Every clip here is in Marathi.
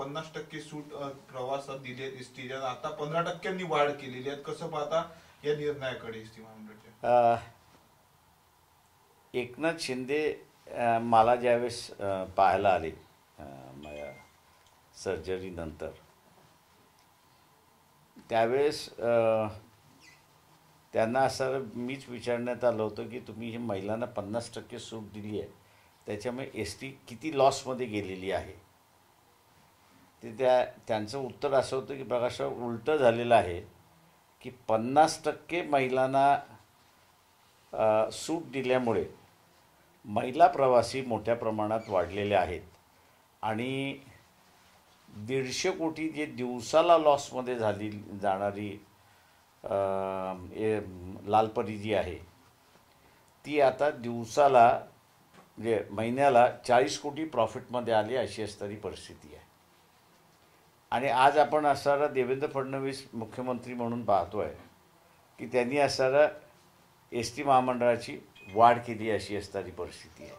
50% सूट प्रवासात दिली आहे एसटीच्या, आता 15% वाढ केलेली आहे. कसं पाहता या निर्णयाकडे एसटी महामंडळाच्या? एकनाथ शिंदे मला ज्यावेळेस पाहायला आले माझ्या सर्जरीनंतर, त्यावेळेस त्यांना असं मीच विचारण्यात आलं होतं की तुम्ही हे महिलांना 50% सूट दिली आहे, त्याच्यामुळे एस टी किती लॉसमध्ये गेलेली आहे. ते त्यांचं उत्तर असं होतं की प्रकाश उलटं झालेलं आहे की 50% महिलांना सूट दिल्यामुळे महिला प्रवासी मोठ्या प्रमाणात वाढलेले आहेत आणि 150 कोटी जे दिवसाला लॉसमध्ये जाणारी लालपरी जी आहे ती आता दिवसाला म्हणजे महिन्याला 40 कोटी प्रॉफिटमध्ये आली, अशी असणारी परिस्थिती आहे. आणि आज आपण असणारा देवेंद्र फडणवीस मुख्यमंत्री म्हणून पाहतोय की त्यांनी असणारा एस टी महामंडळाची वाढ केली, अशी असणारी परिस्थिती आहे.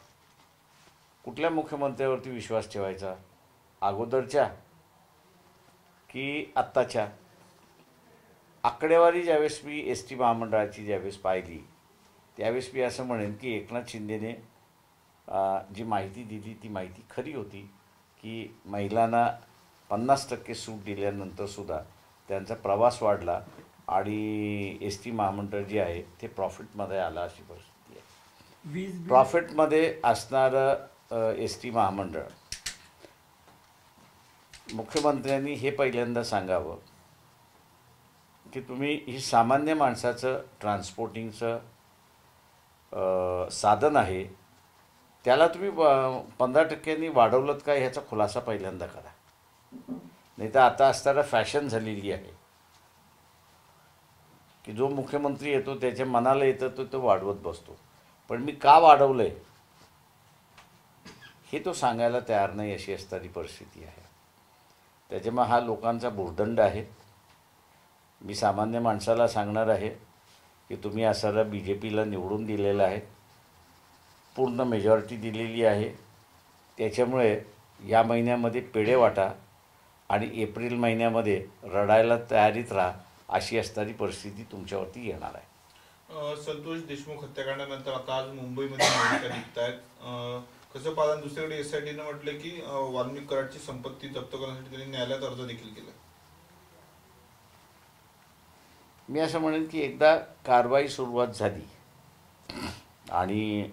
कुठल्या मुख्यमंत्र्यावरती विश्वास ठेवायचा, अगोदरच्या की आत्ताच्या? आकडेवारी ज्यावेळेस मी एस टी महामंडळाची ज्यावेळेस पाहिली त्यावेळेस मी असं म्हणेन की एकनाथ शिंदेने जी माहिती दिली ती माहिती खरी होती की महिलांना 50% सूट दिल्यानंतरसुद्धा त्यांचा प्रवास वाढला आणि एस टी महामंडळ जे आहे ते प्रॉफिटमध्ये आलं, अशी परिस्थिती आहे. प्रॉफिटमध्ये असणारं एस टी महामंडळ मुख्यमंत्र्यांनी हे पहिल्यांदा सांगावं की तुम्ही ही सामान्य माणसाचं ट्रान्सपोर्टिंगचं साधन आहे, त्याला तुम्ही 15% वाढवलं का ह्याचा खुलासा पहिल्यांदा करा. नाही तर आता असताना फॅशन झालेली आहे की जो मुख्यमंत्री येतो त्याच्या मनाला येतं तो वाढवत बसतो, पण मी का वाढवलं आहे हे तो सांगायला तयार नाही, अशी असणारी परिस्थिती आहे. त्याच्यामुळे हा लोकांचा भुर्दंड आहे. मी सामान्य माणसाला सांगणार आहे की तुम्ही असणारा BJPला निवडून दिलेलं आहे, पूर्ण मेजॉरिटी दिलेली आहे, त्याच्यामुळे या महिन्यामध्ये पेढे वाटा आणि एप्रिल महिन्यामध्ये रडायला तयारीत राहा, अशी असणारी परिस्थिती तुमच्यावरती येणार आहे. संतोष देशमुख हत्याकांडानंतर आता आज मुंबईमध्ये मोर्चा निघत आहेत. कसं पाहता? दुसरीकडे SITनं म्हटलं की वाल्मिक कराडची संपत्ती जप्त करण्यासाठी त्यांनी न्यायालयात अर्ज देखील केला. मी असं म्हणेन की एकदा कारवाई सुरुवात झाली आणि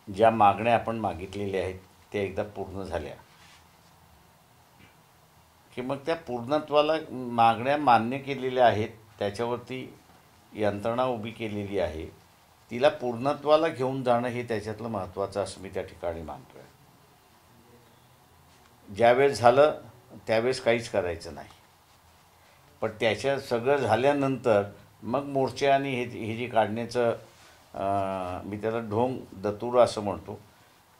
ज्या मागण्या आपण मागितलेल्या आहेत त्या एकदा पूर्ण झाल्या की मग त्या पूर्णत्वाला मागण्या मान्य केलेल्या आहेत, त्याच्यावरती यंत्रणा उभी केलेली आहे, तिला पूर्णत्वाला घेऊन जाणं हे त्याच्यातलं महत्त्वाचं असं मी त्या ठिकाणी मानतो आहे. ज्यावेळेस झालं त्यावेळेस काहीच करायचं नाही, पण त्याच्या सगळं झाल्यानंतर मग मोर्चे आणि हे जे काढण्याचं मी त्याला ढोंग दतुरा असं म्हणतो,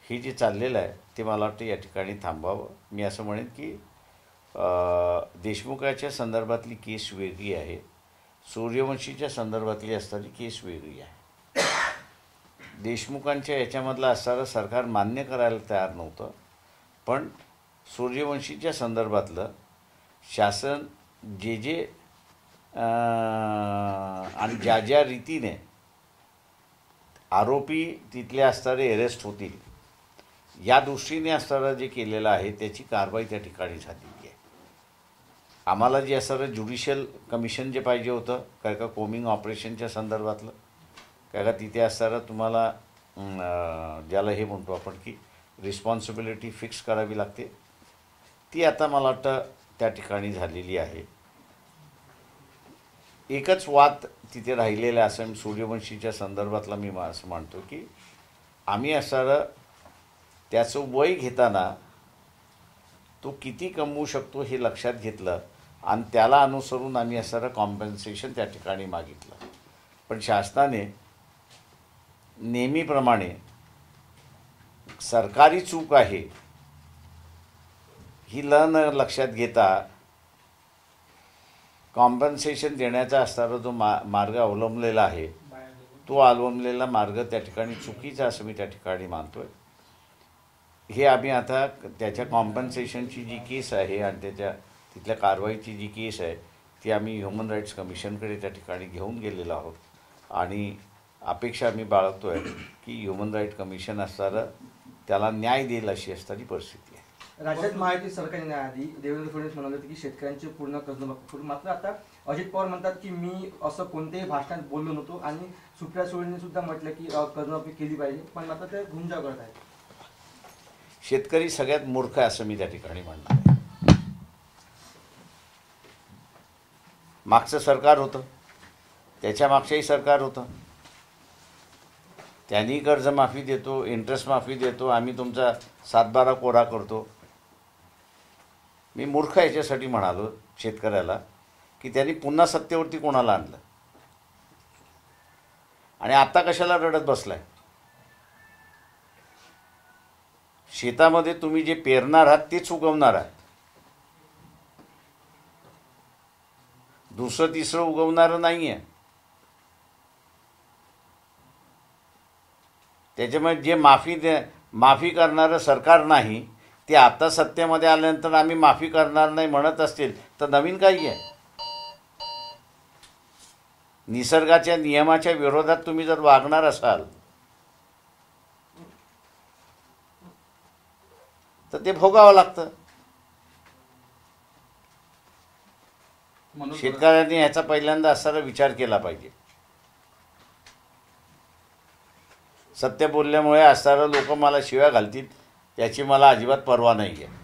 हे जे चाललेलं आहे ते मला वाटतं या ठिकाणी थांबवावं. मी असं म्हणेन की देशमुखाच्या संदर्भातली केस वेगळी आहे, सूर्यवंशीच्या संदर्भातली असणारी केस वेगळी आहे. देशमुखांच्या याच्यामधलं असणारं सरकार मान्य करायला तयार नव्हतं, पण सूर्यवंशीच्या संदर्भातलं शासन जे आणि ज्या रीतीने आरोपी तिथले असणारे अरेस्ट होतील या दृष्टीने असणारं जे केलेलं आहे त्याची कारवाई त्या ठिकाणी झालेली आहे. आम्हाला जे असणारं ज्युडिशियल कमिशन जे पाहिजे होतं काय का कोमिंग ऑपरेशनच्या संदर्भातलं, काय का तिथे असणारं तुम्हाला ज्याला हे म्हणतो आपण की रिस्पॉन्सिबिलिटी फिक्स करावी लागते, ती आता मला वाटतं त्या ठिकाणी झालेली आहे. एकच वाद तिथे राहिलेला असं सूर्यवंशीच्या संदर्भातला मी असं म्हणतो की आम्ही असणारं त्याचं वय घेताना तो किती कमवू शकतो हे लक्षात घेतलं आणि त्याला अनुसरून आम्ही असणारं कॉम्पन्सेशन त्या ठिकाणी मागितलं, पण शासनाने नेहमीप्रमाणे सरकारी चूक आहे ही न लक्षात घेता कॉम्पन्सेशन देण्याचा असणारा जो मार्ग अवलंबलेला आहे तो अवलंबलेला मार्ग त्या ठिकाणी चुकीचा असं मी त्या ठिकाणी मानतो आहे. हे आम्ही आता त्याच्या कॉम्पन्सेशनची जी केस आहे आणि त्याच्या तिथल्या कारवाईची जी केस आहे ती आम्ही ह्युमन राईट्स कमिशनकडे त्या ठिकाणी घेऊन गेलेलो आहोत आणि अपेक्षा आम्ही बाळगतो आहे की ह्युमन राईट कमिशन असणारं त्याला न्याय देईल अशी असणारी परिस्थिती आहे. राज्यात महायुती सरकार येण्याआधी देवेंद्र फडणवीस म्हणाले होते की शेतकऱ्यांचे पूर्ण कर्जमाफी करू. मात्र आता अजित पवार म्हणतात की मी असं कोणत्याही भाषणात बोललो नव्हतो आणि सुप्रिया सुळेंनी सुद्धा म्हटलं की कर्जमाफी केली पाहिजे, पण मात्र ते घुमजाव करत आहेत. शेतकरी सगळ्यात मूर्ख आहे असं मी त्या ठिकाणी म्हणणार आहे. मागचं सरकार होतं, त्याच्या मागचंही सरकार होतं, त्यांनी कर्जमाफी देतो, इंटरेस्ट माफी देतो, आम्ही तुमचा 7-12 कोरा करतो. मी मूर्ख याच्यासाठी म्हणालो शेतकऱ्याला की त्यांनी पुन्हा सत्तेवरती कोणाला आणलं आणि आता कशाला रडत बसलाय. शेतामध्ये तुम्ही जे पेरणार आहात तेच उगवणार आहात, दुसरं तिसरं उगवणारं नाही आहे. त्याच्यामुळे जे माफी करणारं सरकार नाही ते आता सत्तेमध्ये आल्यानंतर आम्ही माफी करणार नाही म्हणत असतील तर नवीन काही आहे. निसर्गाच्या नियमाच्या विरोधात तुम्ही जर वागणार असाल तर ते भोगावं लागतं. शेतकऱ्यांनी ह्याचा पहिल्यांदा असणारा विचार केला पाहिजे. सत्य बोलल्यामुळे असणारं लोक मला शिव्या घालतील याची मला अजिबात पर्वा नाही आहे.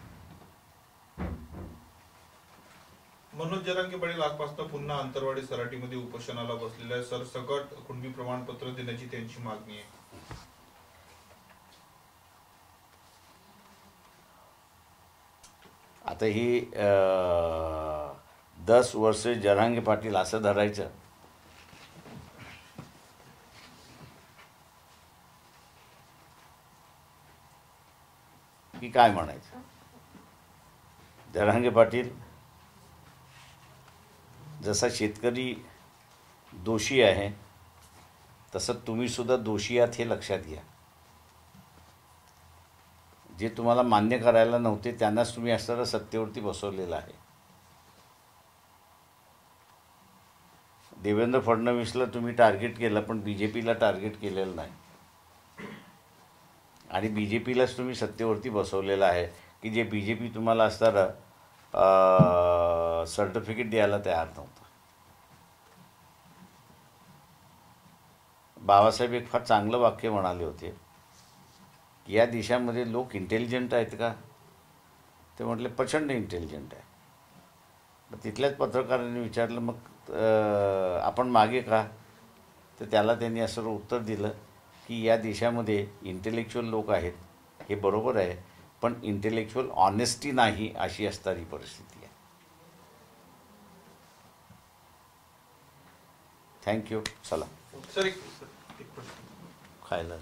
मनोज जरांगे पाटील आजपासून पुन्हा आंतरवाडी सराटीमध्ये उपोषणाला बसलेले आहे. सरसकट कुणबी प्रमाणपत्र देण्याची त्यांची मागणी आहे. आता ही 10 वर्ष जरांगे पाटील असं धरायचं की काय म्हणायचं. जरांगे पाटील जसा शेतकरी दोषी आहे तसं तुम्ही सुद्धा दोषी आहात हे लक्षात घ्या. जे तुम्हाला मान्य करायला नव्हते त्यांनाच तुम्ही असणारं सत्तेवरती बसवलेलं आहे. देवेंद्र फडणवीसला तुम्ही टार्गेट केलं पण BJPला टार्गेट केलेलं नाही आणि BJPलाच तुम्ही सत्तेवरती बसवलेलं आहे की जे BJP तुम्हाला असणारं सर्टिफिकेट द्यायला तयार नव्हतं. बाबासाहेब एक फार चांगलं वाक्य म्हणाले होते की या देशामध्ये लोक इंटेलिजंट आहेत का, ते म्हटले प्रचंड इंटेलिजंट आहे. मग तिथल्याच पत्रकारांनी विचारलं मग आपण मागे का, तर त्याला त्यांनी असं उत्तर दिलं की या देशामध्ये इंटेलेक्च्युअल लोक आहेत हे बरोबर आहे पण इंटेलेक्च्युअल ऑनेस्टी नाही अशी असणारी परिस्थिती आहे. थँक्यू. चला सर एक प्रश्न खायला.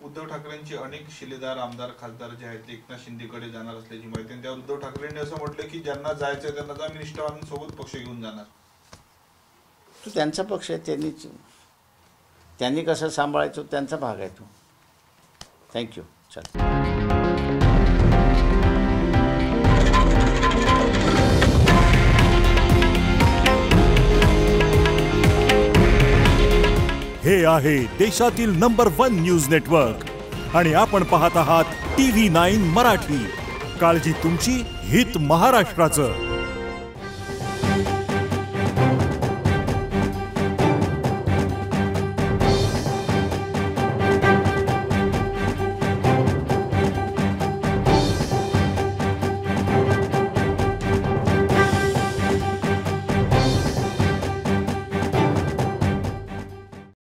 उद्धव ठाकरेंचे अनेक शिलेदार आमदार खासदार जे आहेत ते एकनाथ शिंदेकडे जाणार असल्याची माहिती आहे. त्यावर उद्धव ठाकरेंनी असं म्हटलं की ज्यांना जायचं त्यांना जा, मी निष्ठावानांसोबत पक्ष घेऊन जाणार. तो त्यांचा पक्ष आहे, त्यांनी कसं सांभाळायचं त्यांचा भाग आहे तो. थँक्यू. चल. हे आहे देशातील नंबर 1 न्यूज नेटवर्क आणि आपण पाहत आहात TV9 मराठी. काळजी तुमची, हित महाराष्ट्राचं.